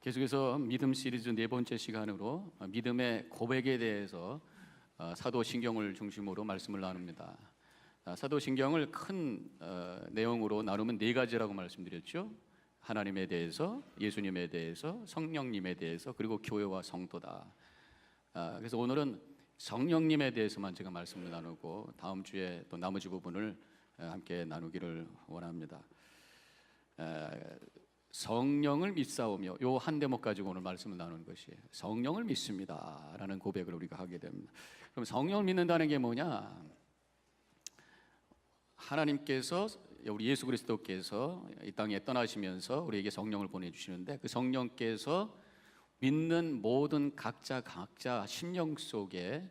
계속해서 믿음 시리즈 네 번째 시간으로 믿음의 고백에 대해서 사도신경을 중심으로 말씀을 나눕니다. 사도신경을 큰 내용으로 나누면 네 가지라고 말씀드렸죠. 하나님에 대해서, 예수님에 대해서, 성령님에 대해서, 그리고 교회와 성도다. 그래서 오늘은 성령님에 대해서만 제가 말씀을 나누고 다음 주에 또 나머지 부분을 함께 나누기를 원합니다. 성령을 믿사오며, 요 한 대목 가지고 오늘 말씀을 나누는 것이 성령을 믿습니다 라는 고백을 우리가 하게 됩니다. 그럼 성령을 믿는다는 게 뭐냐? 하나님께서, 우리 예수 그리스도께서 이 땅에 떠나시면서 우리에게 성령을 보내주시는데, 그 성령께서 믿는 모든 각자 심령 속에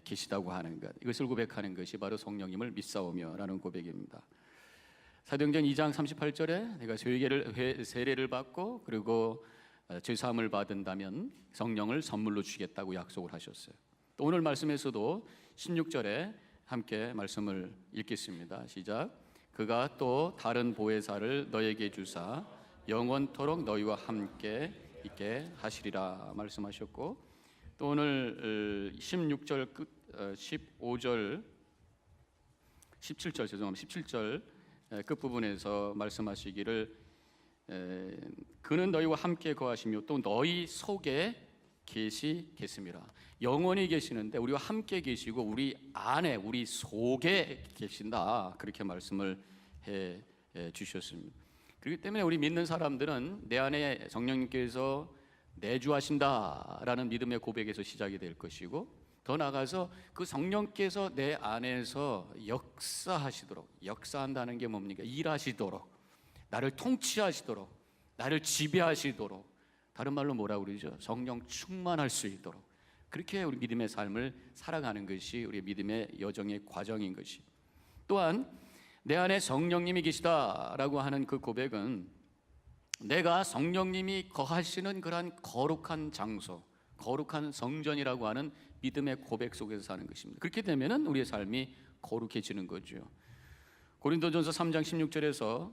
계시다고 하는 것, 이것을 고백하는 것이 바로 성령님을 믿사오며 라는 고백입니다. 사도행전 2장 38절에 내가 세례를 받고 그리고 죄사함을 받은다면 성령을 선물로 주겠다고 약속을 하셨어요. 또 오늘 말씀에서도 16절에 함께 말씀을 읽겠습니다. 시작. 그가 또 다른 보혜사를 너에게 주사 영원토록 너희와 함께 있게 하시리라 말씀하셨고, 또 오늘 16절 끝 17절 끝부분에서 말씀하시기를 그는 너희와 함께 거하시며 또 너희 속에 계시겠습니다. 영원히 계시는데 우리와 함께 계시고 우리 안에, 우리 속에 계신다, 그렇게 말씀을 해 주셨습니다. 그렇기 때문에 우리 믿는 사람들은 내 안에 성령님께서 내주하신다라는 믿음의 고백에서 시작이 될 것이고, 더 나아가서 그 성령께서 내 안에서 역사하시도록, 역사한다는 게 뭡니까? 일하시도록, 나를 통치하시도록, 나를 지배하시도록, 다른 말로 뭐라고 그러죠? 성령 충만할 수 있도록, 그렇게 우리 믿음의 삶을 살아가는 것이 우리의 믿음의 여정의 과정인 것이. 또한 내 안에 성령님이 계시다라고 하는 그 고백은 내가 성령님이 거하시는 그러한 거룩한 장소, 거룩한 성전이라고 하는 믿음의 고백 속에서 사는 것입니다. 그렇게 되면은 우리의 삶이 거룩해지는 거죠. 고린도전서 3장 16절에서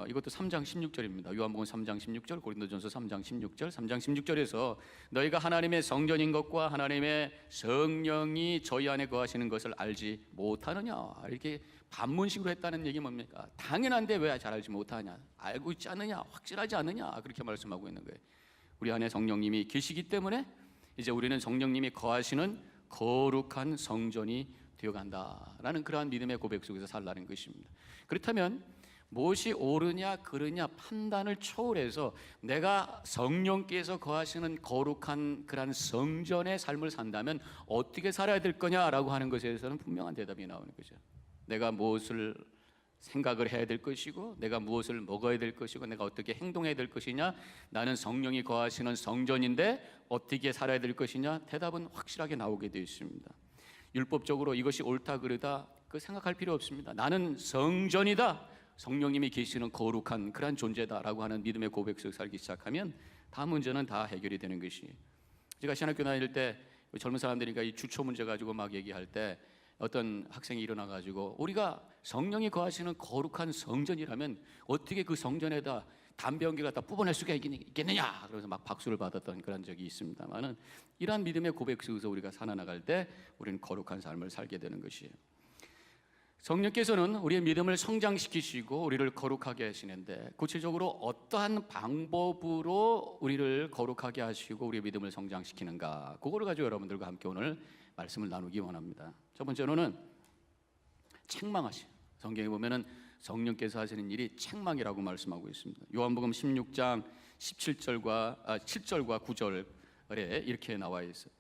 이것도 3장 16절입니다. 요한복음 3장 16절, 고린도전서 3장 16절, 3장 16절에서 너희가 하나님의 성전인 것과 하나님의 성령이 저희 안에 거하시는 것을 알지 못하느냐, 이렇게 반문식으로 했다는 얘기 뭡니까? 당연한데 왜 잘 알지 못하냐? 알고 있지 않느냐? 확실하지 않느냐? 그렇게 말씀하고 있는 거예요. 우리 안에 성령님이 계시기 때문에 이제 우리는 성령님이 거하시는 거룩한 성전이 되어간다라는 그러한 믿음의 고백 속에서 살라는 것입니다. 그렇다면 무엇이 옳으냐 그르냐 판단을 초월해서 내가 성령께서 거하시는 거룩한 그러한 성전의 삶을 산다면 어떻게 살아야 될 거냐라고 하는 것에 대해서는 분명한 대답이 나오는 거죠. 내가 무엇을 생각을 해야 될 것이고, 내가 무엇을 먹어야 될 것이고, 내가 어떻게 행동해야 될 것이냐, 나는 성령이 거하시는 성전인데 어떻게 살아야 될 것이냐, 대답은 확실하게 나오게 되어 있습니다. 율법적으로 이것이 옳다 그르다 그 생각할 필요 없습니다. 나는 성전이다, 성령님이 계시는 거룩한 그러한 존재다라고 하는 믿음의 고백 속에 살기 시작하면 다 문제는 다 해결이 되는 것이. 제가 신학교 다닐 때 젊은 사람들이니까 이 주초 문제 가지고 막 얘기할 때 어떤 학생이 일어나가지고 우리가 성령이 거하시는 거룩한 성전이라면 어떻게 그 성전에다 담배 연기를 갖다 뽑아낼 수가 있겠느냐, 그래서 막 박수를 받았던 그런 적이 있습니다만은, 이러한 믿음의 고백 속에서 우리가 살아나갈 때 우리는 거룩한 삶을 살게 되는 것이에요. 성령께서는 우리의 믿음을 성장시키시고 우리를 거룩하게 하시는데, 구체적으로 어떠한 방법으로 우리를 거룩하게 하시고 우리의 믿음을 성장시키는가, 그거를 가지고 여러분들과 함께 오늘 말씀을 나누기 원합니다. 첫 번째로는 책망하시. 성경에 보면은 성령께서 하시는 일이 책망이라고 말씀하고 있습니다. 요한복음 16장 7절과 9절에 이렇게 나와 있어요.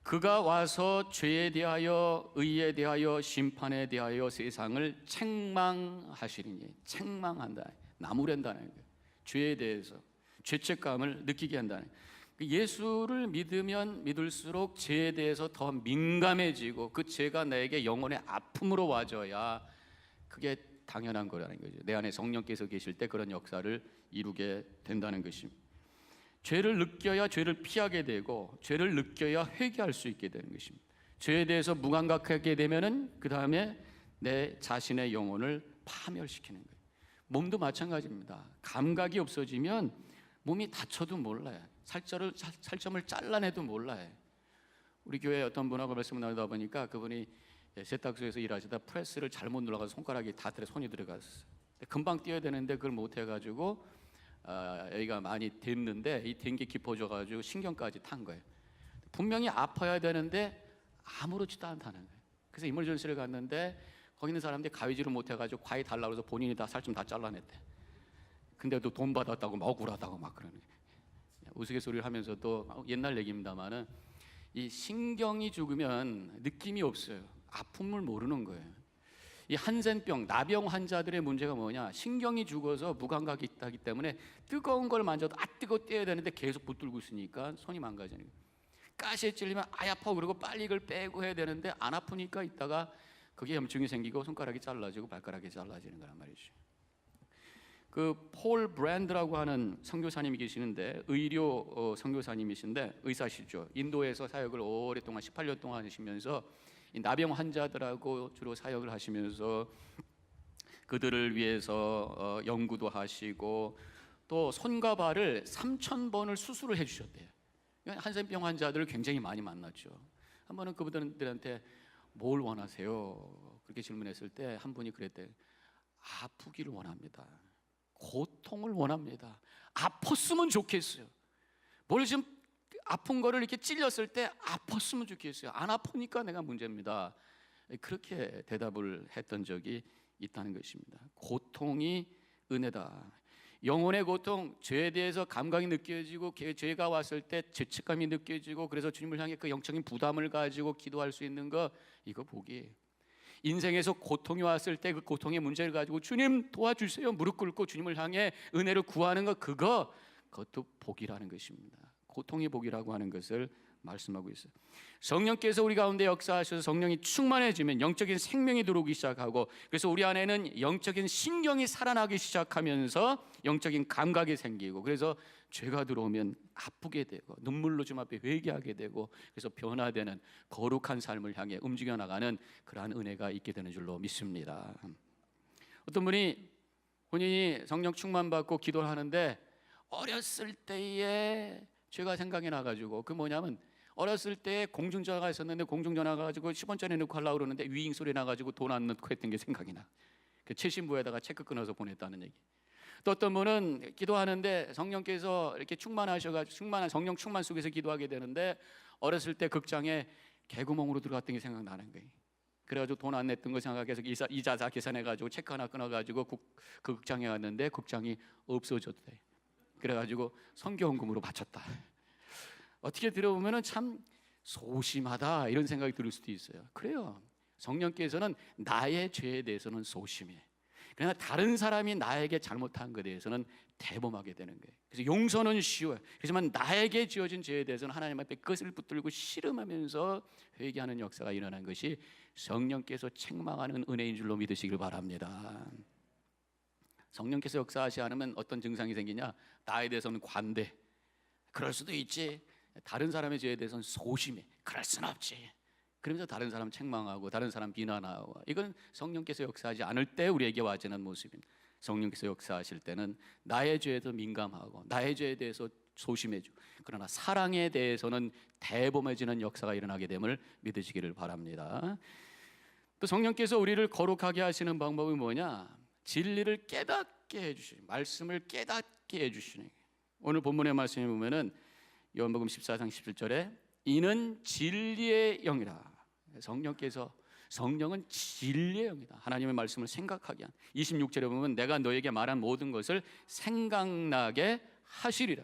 그가 와서 죄에 대하여 의에 대하여 심판에 대하여 세상을 책망하시리니, 책망한다, 나무랜다는 거예요. 죄에 대해서 죄책감을 느끼게 한다는 거예요. 예수를 믿으면 믿을수록 죄에 대해서 더 민감해지고 그 죄가 나에게 영혼의 아픔으로 와줘야 그게 당연한 거라는 거죠. 내 안에 성령께서 계실 때 그런 역사를 이루게 된다는 것입니다. 죄를 느껴야 죄를 피하게 되고, 죄를 느껴야 회개할 수 있게 되는 것입니다. 죄에 대해서 무감각하게 되면은 그 다음에 내 자신의 영혼을 파멸시키는 거예요. 몸도 마찬가지입니다. 감각이 없어지면 몸이 다쳐도 몰라요. 살점을 잘라내도 몰라요. 우리 교회 어떤 분하고 말씀을 나누다 보니까 그분이 세탁소에서 일하시다 프레스를 잘못 눌러가서 손가락이 다 손이 들어갔어요. 금방 띄어야 되는데 그걸 못 해가지고 여기가 많이 됐는데 이 된 게 깊어져가지고 신경까지 탄 거예요. 분명히 아파야 되는데 아무렇지도 않다는 거예요. 그래서 이물전실에 갔는데 거기 있는 사람들이 가위질을 못 해가지고 가위 달라고 해서 본인이 다 살점 다 잘라냈대. 근데도 돈 받았다고 막 억울하다고 막 그러는 거예요. 우스갯소리를 하면서도 옛날 얘기입니다만은 이 신경이 죽으면 느낌이 없어요. 아픔을 모르는 거예요. 이 한센병, 나병 환자들의 문제가 뭐냐? 신경이 죽어서 무감각이 있다기 때문에 뜨거운 걸 만져도 뜨거워 떼야 되는데 계속 붙들고 있으니까 손이 망가지는 거예요. 가시에 찔리면 아파 그러고 빨리 이걸 빼고 해야 되는데 안 아프니까 있다가 그게 염증이 생기고 손가락이 잘라지고 발가락이 잘라지는 거란 말이죠. 그 폴 브랜드라고 하는 선교사님이 계시는데 의료 선교사님이신데 의사시죠. 인도에서 사역을 오랫동안 18년 동안 하시면서 이 나병 환자들하고 주로 사역을 하시면서 그들을 위해서 연구도 하시고 또 손과 발을 3,000번을 수술을 해주셨대요. 한센병 환자들을 굉장히 많이 만났죠. 한 번은 그분들한테 뭘 원하세요? 그렇게 질문했을 때 한 분이 그랬대요. 아프기를 원합니다. 고통을 원합니다. 아팠으면 좋겠어요. 뭘 지금 아픈 거를 이렇게 찔렸을 때 아팠으면 좋겠어요. 안 아프니까 내가 문제입니다. 그렇게 대답을 했던 적이 있다는 것입니다. 고통이 은혜다. 영혼의 고통, 죄에 대해서 감각이 느껴지고 죄가 왔을 때 죄책감이 느껴지고 그래서 주님을 향해 그 영적인 부담을 가지고 기도할 수 있는 거, 이거 복이에요. 인생에서 고통이 왔을 때 그 고통의 문제를 가지고 주님 도와주세요 무릎 꿇고 주님을 향해 은혜를 구하는 것, 그것도 복이라는 것입니다. 고통이 복이라고 하는 것을 말씀하고 있어요. 성령께서 우리 가운데 역사하셔서 성령이 충만해지면 영적인 생명이 들어오기 시작하고 그래서 우리 안에는 영적인 신경이 살아나기 시작하면서 영적인 감각이 생기고 그래서 죄가 들어오면 아프게 되고 눈물로 주님 앞에 회개하게 되고 그래서 변화되는 거룩한 삶을 향해 움직여 나가는 그러한 은혜가 있게 되는 줄로 믿습니다. 어떤 분이 본인이 성령 충만받고 기도를 하는데 어렸을 때의 죄가 생각이 나가지고 그 뭐냐면 어렸을 때 공중전화가 있었는데 공중전화가 가지고 10원짜리 넣고 하려고 그러는데 위잉 소리 나가지고 돈 안 넣고 했던 게 생각이 나. 그 최신부에다가 체크 끊어서 보냈다는 얘기. 또 어떤 분은 기도하는데 성령께서 이렇게 충만하셔가지고 충만한 성령 충만 속에서 기도하게 되는데 어렸을 때 극장에 개구멍으로 들어갔던 게 생각나는 거예요. 그래가지고 돈 안 냈던 거 생각해서 이자 다 계산해가지고 체크 하나 끊어가지고 그 극장에 갔는데 극장이 없어졌대. 그래가지고 선교헌금으로 바쳤다. 어떻게 들어보면 참 소심하다 이런 생각이 들 수도 있어요. 그래요. 성령께서는 나의 죄에 대해서는 소심해. 그러나 다른 사람이 나에게 잘못한 것에 대해서는 대범하게 되는 거예요. 그래서 용서는 쉬워요. 그렇지만 나에게 지어진 죄에 대해서는 하나님 앞에 끝을 붙들고 씨름하면서 회개하는 역사가 일어난 것이 성령께서 책망하는 은혜인 줄로 믿으시길 바랍니다. 성령께서 역사하지 않으면 어떤 증상이 생기냐? 나에 대해서는 관대. 그럴 수도 있지. 다른 사람의 죄에 대해서는 소심해. 그럴 수는 없지. 그러면서 다른 사람 책망하고 다른 사람 비난하고 이건 성령께서 역사하지 않을 때 우리에게 와지는 모습입니다. 성령께서 역사하실 때는 나의 죄에 더 민감하고 나의 죄에 대해서 소심해지고 그러나 사랑에 대해서는 대범해지는 역사가 일어나게 됨을 믿으시기를 바랍니다. 또 성령께서 우리를 거룩하게 하시는 방법이 뭐냐? 진리를 깨닫게 해주시는, 말씀을 깨닫게 해주시는. 오늘 본문의 말씀에 보면은 요한복음 14장 17절에 이는 진리의 영이라. 성령은 진리의 영이다. 하나님의 말씀을 생각하게 한. 26절에 보면 내가 너에게 말한 모든 것을 생각나게 하시리라.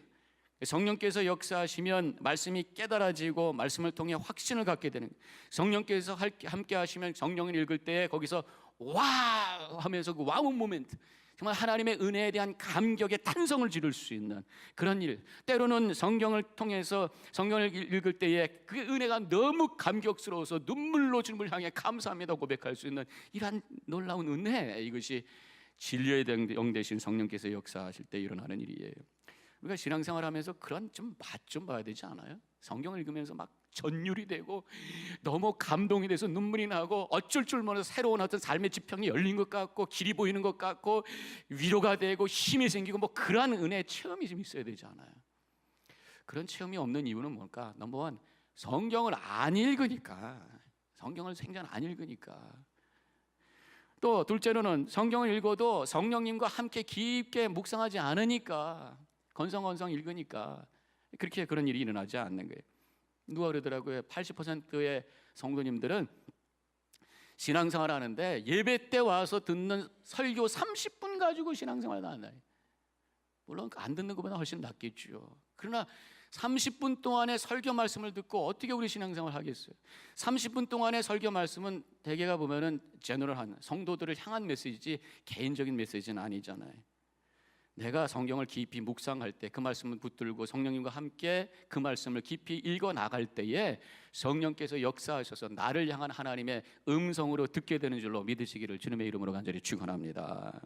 성령께서 역사하시면 말씀이 깨달아지고 말씀을 통해 확신을 갖게 되는. 성령께서 함께 하시면 성령을 읽을 때 거기서 와 하면서 그 와우 모멘트, 정말 하나님의 은혜에 대한 감격의 탄성을 지를 수 있는 그런 일. 때로는 성경을 통해서 성경을 읽을 때에 그 은혜가 너무 감격스러워서 눈물로 주님을 향해 감사합니다 고백할 수 있는 이러한 놀라운 은혜, 이것이 진리의 영 되신 성령께서 역사하실 때 일어나는 일이에요. 우리가 신앙생활하면서 그런 좀 맛 좀 봐야 되지 않아요? 성경을 읽으면서 막 전율이 되고 너무 감동이 돼서 눈물이 나고 어쩔 줄 몰라서 새로운 어떤 삶의 지평이 열린 것 같고 길이 보이는 것 같고 위로가 되고 힘이 생기고 뭐 그러한 은혜의 체험이 좀 있어야 되잖아요. 그런 체험이 없는 이유는 뭘까? 넘버원, 성경을 안 읽으니까. 성경을 생전 안 읽으니까. 또 둘째로는 성경을 읽어도 성령님과 함께 깊게 묵상하지 않으니까, 건성건성 읽으니까 그렇게 그런 일이 일어나지 않는 거예요. 누가 그러더라고요. 80%의 성도님들은 신앙생활 하는데 예배 때 와서 듣는 설교 30분 가지고 신앙생활을 하나요? 물론 안 듣는 것보다 훨씬 낫겠죠. 그러나 30분 동안의 설교 말씀을 듣고 어떻게 우리 신앙생활을 하겠어요? 30분 동안의 설교 말씀은 대개가 보면은 제너럴한 성도들을 향한 메시지지 개인적인 메시지는 아니잖아요. 내가 성경을 깊이 묵상할 때 그 말씀을 붙들고 성령님과 함께 그 말씀을 깊이 읽어 나갈 때에 성령께서 역사하셔서 나를 향한 하나님의 음성으로 듣게 되는 줄로 믿으시기를 주님의 이름으로 간절히 축원합니다.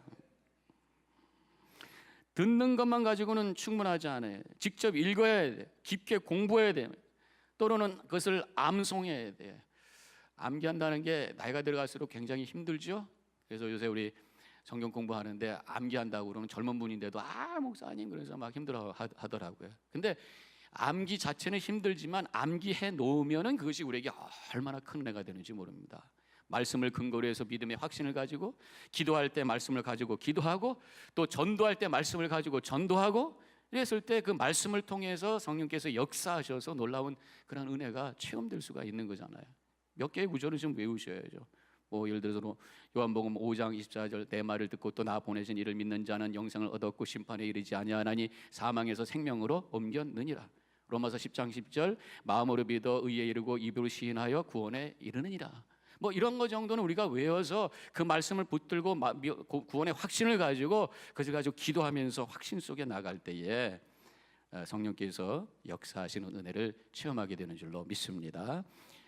듣는 것만 가지고는 충분하지 않아요. 직접 읽어야 돼. 깊게 공부해야 돼. 또는 그것을 암송해야 돼. 암기한다는 게 나이가 들어갈수록 굉장히 힘들죠. 그래서 요새 우리 성경 공부하는데 암기한다고 그러면 젊은 분인데도 목사님 그래서 막 힘들어 하더라고요. 근데 암기 자체는 힘들지만 암기해 놓으면은 그것이 우리에게 얼마나 큰 은혜가 되는지 모릅니다. 말씀을 근거로 해서 믿음의 확신을 가지고 기도할 때 말씀을 가지고 기도하고 또 전도할 때 말씀을 가지고 전도하고 이랬을 때 그 말씀을 통해서 성령께서 역사하셔서 놀라운 그런 은혜가 체험될 수가 있는 거잖아요. 몇 개의 구절을 좀 외우셔야죠. 뭐 예를 들어서 요한복음 5장 24절 내 말을 듣고 또 나 보내신 이를 믿는 자는 영생을 얻었고 심판에 이르지 아니하나니 사망에서 생명으로 옮겼느니라. 로마서 10장 10절 마음으로 믿어 의에 이르고 입으로 시인하여 구원에 이르느니라. 뭐 이런 거 정도는 우리가 외워서 그 말씀을 붙들고 구원의 확신을 가지고 그것을 가지고 기도하면서 확신 속에 나갈 때에 성령께서 역사하시는 은혜를 체험하게 되는 줄로 믿습니다.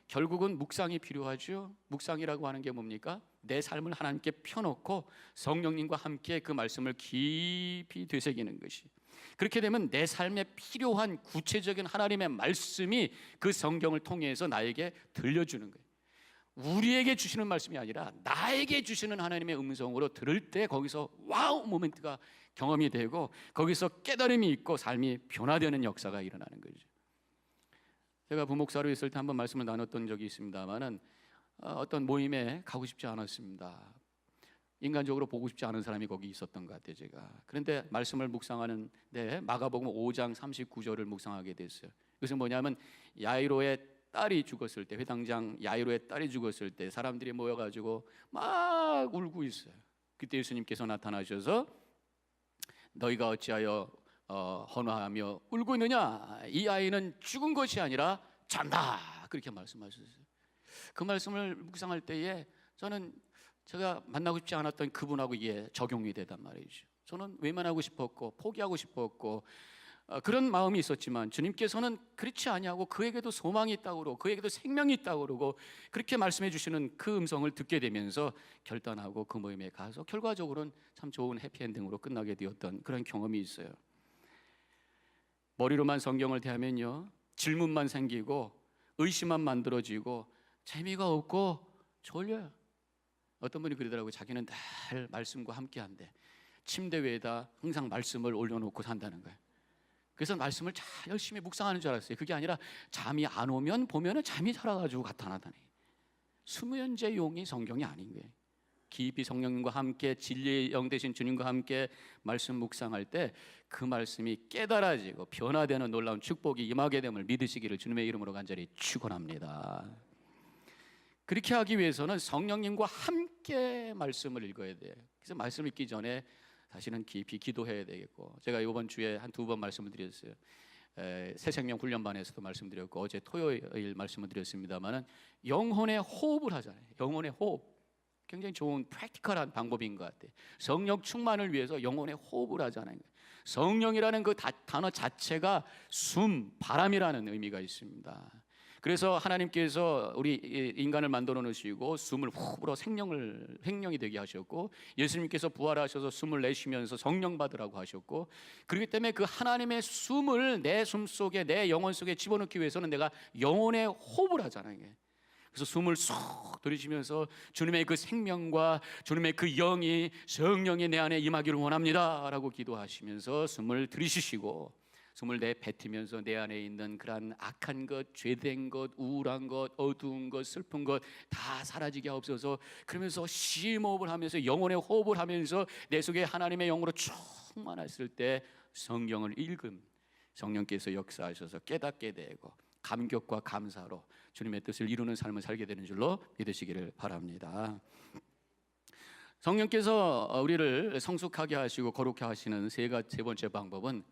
결국은 묵상이 필요하죠. 묵상이라고 하는 게 뭡니까? 내 삶을 하나님께 펴놓고 성령님과 함께 그 말씀을 깊이 되새기는 것이. 그렇게 되면 내 삶에 필요한 구체적인 하나님의 말씀이 그 성경을 통해서 나에게 들려주는 거예요. 우리에게 주시는 말씀이 아니라 나에게 주시는 하나님의 음성으로 들을 때 거기서 와우 모멘트가 경험이 되고 거기서 깨달음이 있고 삶이 변화되는 역사가 일어나는 거죠. 제가 부목사로 있을 때 한번 말씀을 나눴던 적이 있습니다만은 어떤 모임에 가고 싶지 않았습니다. 인간적으로 보고 싶지 않은 사람이 거기 있었던 것 같아요, 제가. 그런데 말씀을 묵상하는데 마가복음 5장 39절을 묵상하게 됐어요. 그것은 뭐냐면 야이로의 딸이 죽었을 때, 회당장 야이로의 딸이 죽었을 때 사람들이 모여가지고 막 울고 있어요. 그때 예수님께서 나타나셔서 너희가 어찌하여 헌화하며 울고 있느냐? 이 아이는 죽은 것이 아니라 잔다. 그렇게 말씀하셨어요. 그 말씀을 묵상할 때에 저는 제가 만나고 싶지 않았던 그분하고 이게 적용이 되단 말이죠. 저는 외면하고 싶었고 포기하고 싶었고 그런 마음이 있었지만 주님께서는 그렇지 아니하고 그에게도 소망이 있다고 그러고 그에게도 생명이 있다고 그러고 그렇게 말씀해 주시는 그 음성을 듣게 되면서 결단하고 그 모임에 가서 결과적으로는 참 좋은 해피엔딩으로 끝나게 되었던 그런 경험이 있어요. 머리로만 성경을 대하면요 질문만 생기고 의심만 만들어지고 재미가 없고 졸려요. 어떤 분이 그러더라고요. 자기는 늘 말씀과 함께한대. 침대 위에다 항상 말씀을 올려놓고 산다는 거예요. 그래서 말씀을 잘 열심히 묵상하는 줄 알았어요. 그게 아니라 잠이 안 오면 보면은 잠이 살아가지고 나타나다니. 수면제 용이 성경이 아닌 거예요. 깊이 성령님과 함께 진리의 영 되신 주님과 함께 말씀 묵상할 때 그 말씀이 깨달아지고 변화되는 놀라운 축복이 임하게 됨을 믿으시기를 주님의 이름으로 간절히 축원합니다. 그렇게 하기 위해서는 성령님과 함께 말씀을 읽어야 돼요. 그래서 말씀 읽기 전에 사실은 깊이 기도해야 되겠고, 제가 이번 주에 한 2번 말씀을 드렸어요. 새생명 훈련반에서도 말씀드렸고 어제 토요일 말씀을 드렸습니다만은 영혼의 호흡을 하잖아요. 영혼의 호흡. 굉장히 좋은 프랙티컬한 방법인 것 같아요. 성령 충만을 위해서 영혼의 호흡을 하잖아요. 성령이라는 그 단어 자체가 숨, 바람이라는 의미가 있습니다. 그래서 하나님께서 우리 인간을 만들어 놓으시고 숨을 후 불어 생명이 되게 하셨고, 예수님께서 부활하셔서 숨을 내쉬면서 성령 받으라고 하셨고, 그렇기 때문에 그 하나님의 숨을 내 숨 속에, 내 영혼 속에 집어넣기 위해서는 내가 영혼에 호흡을 하잖아요. 그래서 숨을 쏙 들이쉬면서 주님의 그 생명과 주님의 그 영이, 성령이 내 안에 임하기를 원합니다 라고 기도하시면서 숨을 들이쉬시고, 숨을 내뱉으면서 내 안에 있는 그러한 악한 것, 죄된 것, 우울한 것, 어두운 것, 슬픈 것 다 사라지게 하옵소서. 그러면서 심호흡을 하면서 영혼의 호흡을 하면서 내 속에 하나님의 영으로 충만했을 때 성경을 읽음, 성령께서 역사하셔서 깨닫게 되고 감격과 감사로 주님의 뜻을 이루는 삶을 살게 되는 줄로 믿으시기를 바랍니다. 성령께서 우리를 성숙하게 하시고 거룩하게 하시는 세 번째 방법은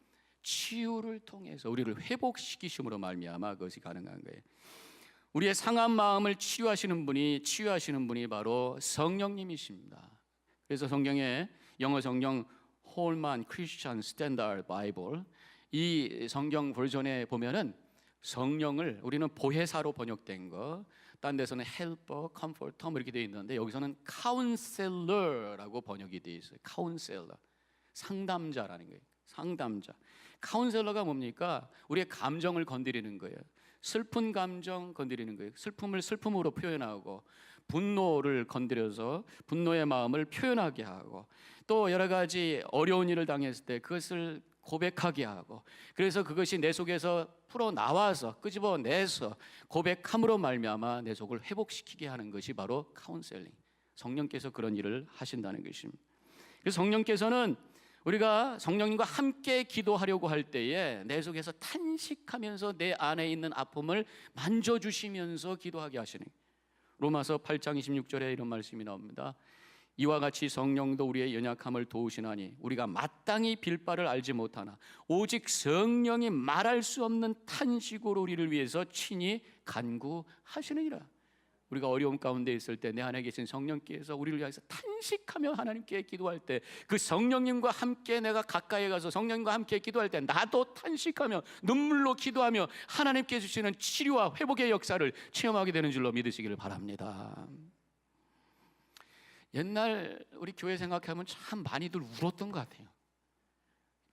치유를 통해서 우리를 회복시키심으로 말미암아 그것이 가능한 거예요. 우리의 상한 마음을 치유하시는 분이 바로 성령님이십니다. 그래서 성경에 영어 성경 홀만 크리스천 스탠다드 바이블, 이 성경 버전에 보면은 성령을 우리는 보혜사로 번역된 거, 딴 데서는 헬퍼, 컴포터 이렇게 되어 있는데 여기서는 카운셀러라고 번역이 되어 있어요. 카운셀러, 상담자라는 거예요. 상담자. 카운셀러가 뭡니까? 우리의 감정을 건드리는 거예요. 슬픈 감정 건드리는 거예요. 슬픔을 슬픔으로 표현하고, 분노를 건드려서 분노의 마음을 표현하게 하고, 또 여러 가지 어려운 일을 당했을 때 그것을 고백하게 하고, 그래서 그것이 내 속에서 풀어나와서 끄집어내서 고백함으로 말미암아 내 속을 회복시키게 하는 것이 바로 카운셀링, 성령께서 그런 일을 하신다는 것입니다. 그래서 성령께서는 우리가 성령님과 함께 기도하려고 할 때에 내 속에서 탄식하면서 내 안에 있는 아픔을 만져주시면서 기도하게 하시는, 로마서 8장 26절에 이런 말씀이 나옵니다. 이와 같이 성령도 우리의 연약함을 도우시나니 우리가 마땅히 빌 바를 알지 못하나 오직 성령이 말할 수 없는 탄식으로 우리를 위해서 친히 간구하시느니라. 우리가 어려움 가운데 있을 때 내 안에 계신 성령께서 우리를 위해서 탄식하며 하나님께 기도할 때, 그 성령님과 함께 내가 가까이 가서 성령님과 함께 기도할 때 나도 탄식하며 눈물로 기도하며 하나님께 주시는 치료와 회복의 역사를 체험하게 되는 줄로 믿으시기를 바랍니다. 옛날 우리 교회 생각하면 참 많이들 울었던 것 같아요.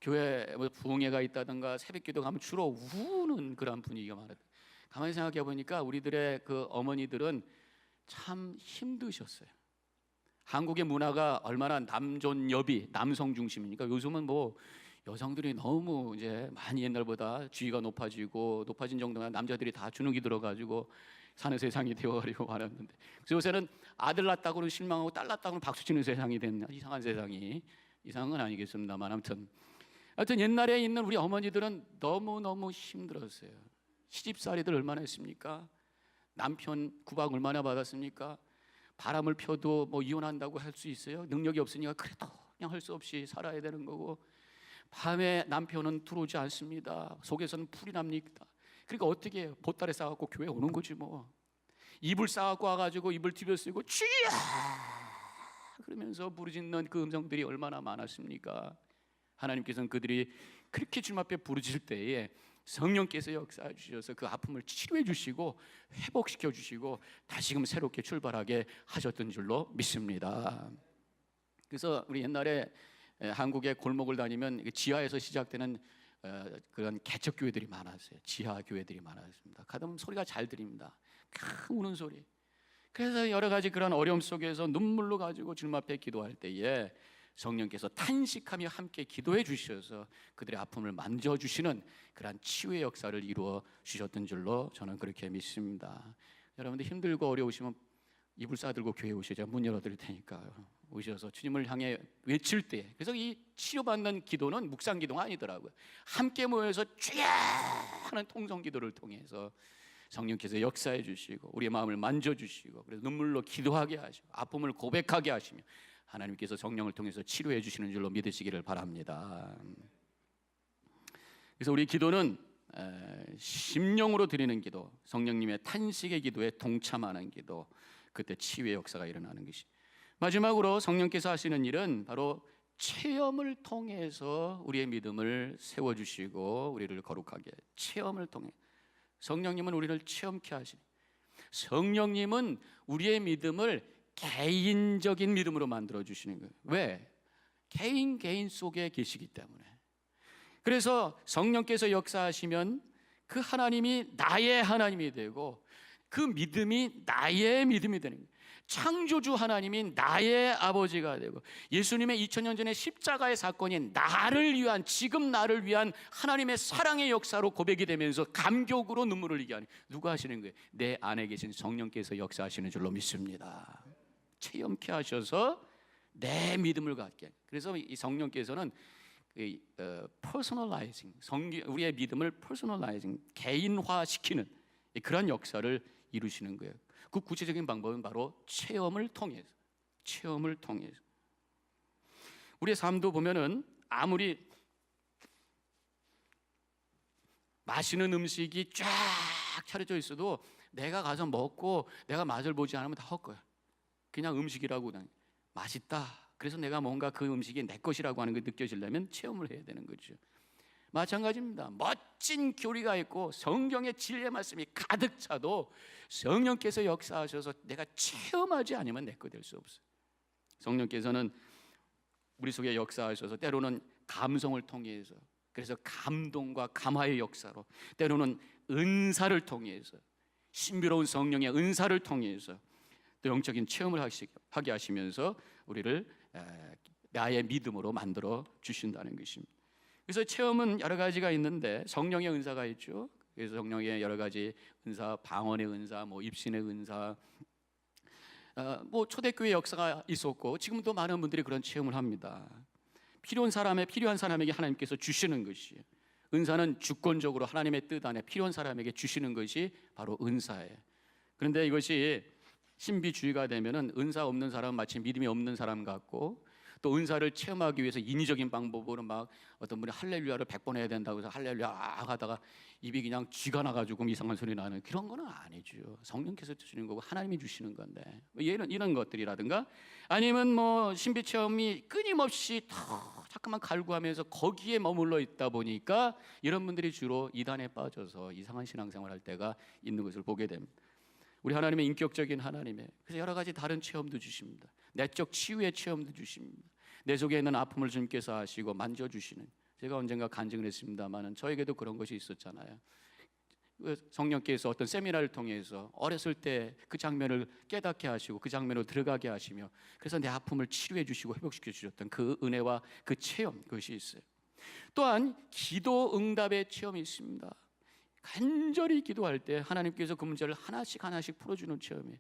교회 부흥회가 있다든가 새벽기도 가면 주로 우는 그런 분위기가 많았어요. 가만히 생각해 보니까 우리들의 그 어머니들은 참 힘드셨어요. 한국의 문화가 얼마나 남존여비, 남성 중심이니까 요즘은 뭐 여성들이 너무 이제 많이 옛날보다 지위가 높아진 정도가 남자들이 다 주눅이 들어가지고 사는 세상이 되어가지고 말았는데, 그래서 요새는 아들 낳았다고는 실망하고 딸 낳았다고는 박수치는 세상이 된 이상한 세상이, 이상한 건 아니겠습니다만 아무튼 옛날에 있는 우리 어머니들은 너무너무 힘들었어요. 시집살이들 얼마나 했습니까? 남편 구박 얼마나 받았습니까? 바람을 펴도 뭐 이혼한다고 할 수 있어요? 능력이 없으니까 그래도 그냥 할 수 없이 살아야 되는 거고, 밤에 남편은 들어오지 않습니다. 속에서는 풀이 납니다. 그러니까 어떻게 해요? 보따리 싸갖고 교회 오는 거지 뭐. 이불 싸갖고 와가지고 이불 뒤집어 쓰고 주야 그러면서 부르짖는 그 음성들이 얼마나 많았습니까? 하나님께서는 그들이 그렇게 주님 앞에 부르짖을 때에 성령께서 역사해 주셔서 그 아픔을 치료해 주시고 회복시켜 주시고 다시금 새롭게 출발하게 하셨던 줄로 믿습니다. 그래서 우리 옛날에 한국의 골목을 다니면 지하에서 시작되는 그런 개척교회들이 많았어요. 지하 교회들이 많았습니다. 가끔 소리가 잘 들립니다. 큰 우는 소리. 그래서 여러 가지 그런 어려움 속에서 눈물로 가지고 주님 앞에 기도할 때에 성령께서 탄식하며 함께 기도해 주셔서 그들의 아픔을 만져주시는 그러한 치유의 역사를 이루어 주셨던 줄로 저는 그렇게 믿습니다. 여러분들 힘들고 어려우시면 이불 싸들고 교회에 오시죠. 제가 문 열어드릴 테니까요. 오셔서 주님을 향해 외칠 때, 그래서 이 치료받는 기도는 묵상 기도가 아니더라고요. 함께 모여서 주야 하는 통성 기도를 통해서 성령께서 역사해 주시고 우리의 마음을 만져주시고, 그래서 눈물로 기도하게 하시고 아픔을 고백하게 하시며 하나님께서 성령을 통해서 치료해 주시는 줄로 믿으시기를 바랍니다. 그래서 우리 기도는 심령으로 드리는 기도, 성령님의 탄식의 기도에 동참하는 기도, 그때 치유의 역사가 일어나는 것이. 마지막으로 성령께서 하시는 일은 바로 체험을 통해서 우리의 믿음을 세워주시고 우리를 거룩하게, 체험을 통해 성령님은 우리를 체험케 하시니, 성령님은 우리의 믿음을 개인적인 믿음으로 만들어 주시는 거예요. 왜? 개인 속에 계시기 때문에. 그래서 성령께서 역사하시면 그 하나님이 나의 하나님이 되고 그 믿음이 나의 믿음이 되는 거예요. 창조주 하나님이 나의 아버지가 되고 예수님의 2000년 전의 십자가의 사건이 나를 위한, 지금 나를 위한 하나님의 사랑의 역사로 고백이 되면서 감격으로 눈물을 흘리게 하는, 누가 하시는 거예요? 내 안에 계신 성령께서 역사하시는 줄로 믿습니다. 체험케 하셔서 내 믿음을 갖게. 그래서 이 성령께서는 퍼스널라이징, 우리의 믿음을 퍼스널라이징, 개인화시키는 그런 역사를 이루시는 거예요. 그 구체적인 방법은 바로 체험을 통해서. 우리의 삶도 보면은 아무리 맛있는 음식이 쫙 차려져 있어도 내가 가서 먹고 내가 맛을 보지 않으면 다 헛거야. 그냥 음식이라고 그냥 맛있다. 그래서 내가 뭔가 그 음식이 내 것이라고 하는 게 느껴지려면 체험을 해야 되는 거죠. 마찬가지입니다. 멋진 교리가 있고 성경의 진리의 말씀이 가득 차도 성령께서 역사하셔서 내가 체험하지 않으면 내 거 될 수 없어요. 성령께서는 우리 속에 역사하셔서 때로는 감성을 통해서, 그래서 감동과 감화의 역사로, 때로는 은사를 통해서, 신비로운 성령의 은사를 통해서 또 영적인 체험을 하게 하시면서 우리를 나의 믿음으로 만들어 주신다는 것입니다. 그래서 체험은 여러 가지가 있는데 성령의 은사가 있죠. 그래서 성령의 여러 가지 은사, 방언의 은사, 입신의 은사, 초대교회 역사가 있었고 지금도 많은 분들이 그런 체험을 합니다. 필요한 사람에게 하나님께서 주시는 것이, 은사는 주권적으로 하나님의 뜻 안에 필요한 사람에게 주시는 것이 바로 은사예요. 그런데 이것이 신비주의가 되면은 은사 없는 사람은 마치 믿음이 없는 사람 같고, 또 은사를 체험하기 위해서 인위적인 방법으로 막 어떤 분이 할렐루야를 100번 해야 된다고 해서 할렐루야 하다가 입이 그냥 쥐가 나가지고 이상한 소리 나는 그런 거는 아니죠. 성령께서 주시는 거고 하나님이 주시는 건데, 이런 것들이라든가, 아니면 신비 체험이 끊임없이 자꾸만 갈구하면서 거기에 머물러 있다 보니까 이런 분들이 주로 이단에 빠져서 이상한 신앙생활 할 때가 있는 것을 보게 됩니다. 우리 하나님의 인격적인 하나님의, 그래서 여러 가지 다른 체험도 주십니다. 내적 치유의 체험도 주십니다. 내 속에 있는 아픔을 주님께서 아시고 만져주시는, 제가 언젠가 간증을 했습니다마는 저에게도 그런 것이 있었잖아요. 성령께서 어떤 세미나를 통해서 어렸을 때 그 장면을 깨닫게 하시고 그 장면으로 들어가게 하시며, 그래서 내 아픔을 치료해 주시고 회복시켜 주셨던 그 은혜와 그 체험, 그것이 있어요. 또한 기도 응답의 체험이 있습니다. 간절히 기도할 때 하나님께서 그 문제를 하나씩 풀어주는 체험이에요.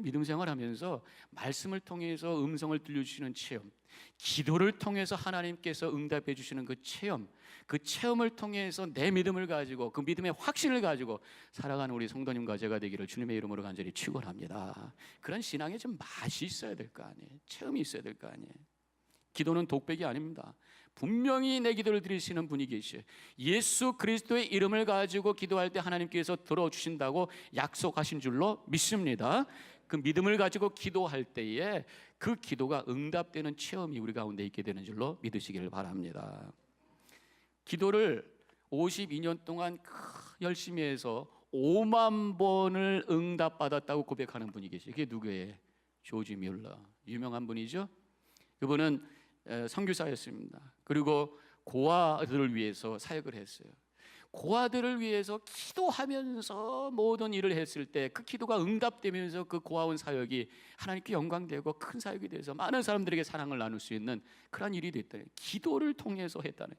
믿음 생활하면서 말씀을 통해서 음성을 들려주시는 체험, 기도를 통해서 하나님께서 응답해 주시는 그 체험, 그 체험을 통해서 내 믿음을 가지고 그 믿음의 확신을 가지고 살아가는 우리 성도님과 제가 되기를 주님의 이름으로 간절히 축원합니다. 그런 신앙에 좀 맛이 있어야 될 거 아니에요. 체험이 있어야 될 거 아니에요. 기도는 독백이 아닙니다. 분명히 내 기도를 들으시는 분이 계셔요. 예수 그리스도의 이름을 가지고 기도할 때 하나님께서 들어주신다고 약속하신 줄로 믿습니다. 그 믿음을 가지고 기도할 때에 그 기도가 응답되는 체험이 우리 가운데 있게 되는 줄로 믿으시기를 바랍니다. 기도를 52년 동안 열심히 해서 5만 번을 응답받았다고 고백하는 분이 계시죠. 그게 누구예요? 조지 뮬러, 유명한 분이죠. 그분은 선교사였습니다. 그리고 고아들을 위해서 사역을 했어요. 고아들을 위해서 기도하면서 모든 일을 했을 때 그 기도가 응답되면서 그 고아원 사역이 하나님께 영광되고 큰 사역이 돼서 많은 사람들에게 사랑을 나눌 수 있는 그런 일이 됐다는, 기도를 통해서 했다는.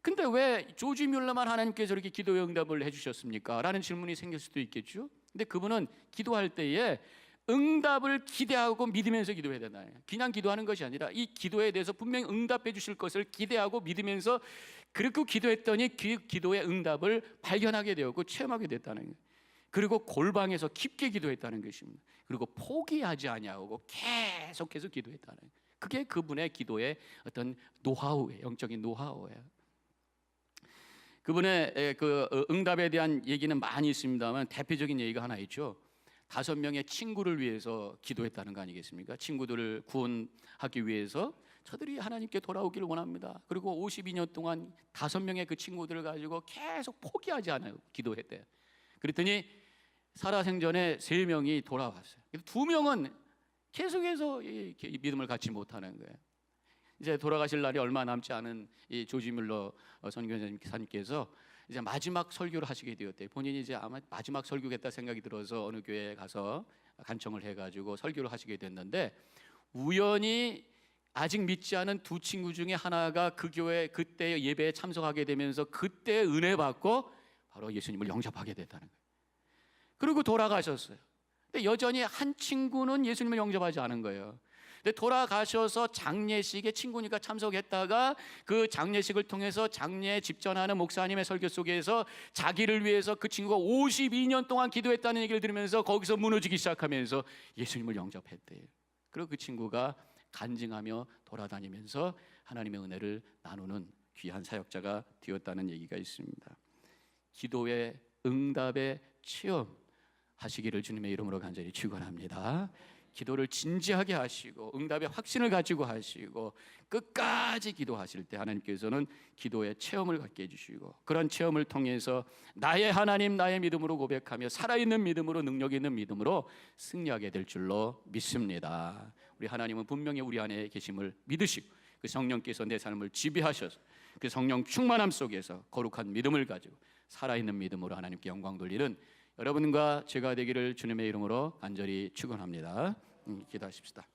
근데 왜 조지 뮬러만 하나님께서 이렇게 기도의 응답을 해주셨습니까? 라는 질문이 생길 수도 있겠죠. 근데 그분은 기도할 때에 응답을 기대하고 믿으면서 기도해야 된다. 그냥 기도하는 것이 아니라 이 기도에 대해서 분명히 응답해 주실 것을 기대하고 믿으면서 그렇게 기도했더니 그 기도의 응답을 발견하게 되었고 체험하게 됐다는 거예요. 그리고 골방에서 깊게 기도했다는 것입니다. 그리고 포기하지 아니하고 계속해서 기도했다는 거예요. 그게 그분의 기도의 어떤 노하우예요. 영적인 노하우예요. 그분의 그 응답에 대한 얘기는 많이 있습니다만 대표적인 얘기가 하나 있죠. 5명의 친구를 위해서 기도했다는 거 아니겠습니까? 친구들을 구원하기 위해서 저들이 하나님께 돌아오기를 원합니다. 그리고 52년 동안 5명의 그 친구들을 가지고 계속 포기하지 않아요. 기도했대요. 그랬더니 살아생전에 3명이 돌아왔어요. 2명은 계속해서 이 믿음을 갖지 못하는 거예요. 이제 돌아가실 날이 얼마 남지 않은 이 조지 뮬러 선교사님께서 이제 마지막 설교를 하시게 되었대요. 본인이 이제 아마 마지막 설교겠다 생각이 들어서 어느 교회에 가서 간청을 해가지고 설교를 하시게 됐는데, 우연히 아직 믿지 않은 2 친구 중에 하나가 그 교회 그때 예배에 참석하게 되면서 그때 은혜 받고 바로 예수님을 영접하게 됐다는 거예요. 그리고 돌아가셨어요. 근데 여전히 한 친구는 예수님을 영접하지 않은 거예요. 근데 돌아가셔서 장례식에 친구니까 참석했다가 그 장례식을 통해서 장례 집전하는 목사님의 설교 속에서 자기를 위해서 그 친구가 52년 동안 기도했다는 얘기를 들으면서 거기서 무너지기 시작하면서 예수님을 영접했대요. 그리고 그 친구가 간증하며 돌아다니면서 하나님의 은혜를 나누는 귀한 사역자가 되었다는 얘기가 있습니다. 기도의 응답의 체험하시기를 주님의 이름으로 간절히 축원합니다. 기도를 진지하게 하시고 응답의 확신을 가지고 하시고 끝까지 기도하실 때 하나님께서는 기도의 체험을 갖게 해주시고, 그런 체험을 통해서 나의 하나님, 나의 믿음으로 고백하며 살아있는 믿음으로, 능력 있는 믿음으로 승리하게 될 줄로 믿습니다. 우리 하나님은 분명히 우리 안에 계심을 믿으시고 그 성령께서 내 삶을 지배하셔서 그 성령 충만함 속에서 거룩한 믿음을 가지고 살아있는 믿음으로 하나님께 영광 돌리는 여러분과 제가 되기를 주님의 이름으로 간절히 축원합니다. 기도하십시다.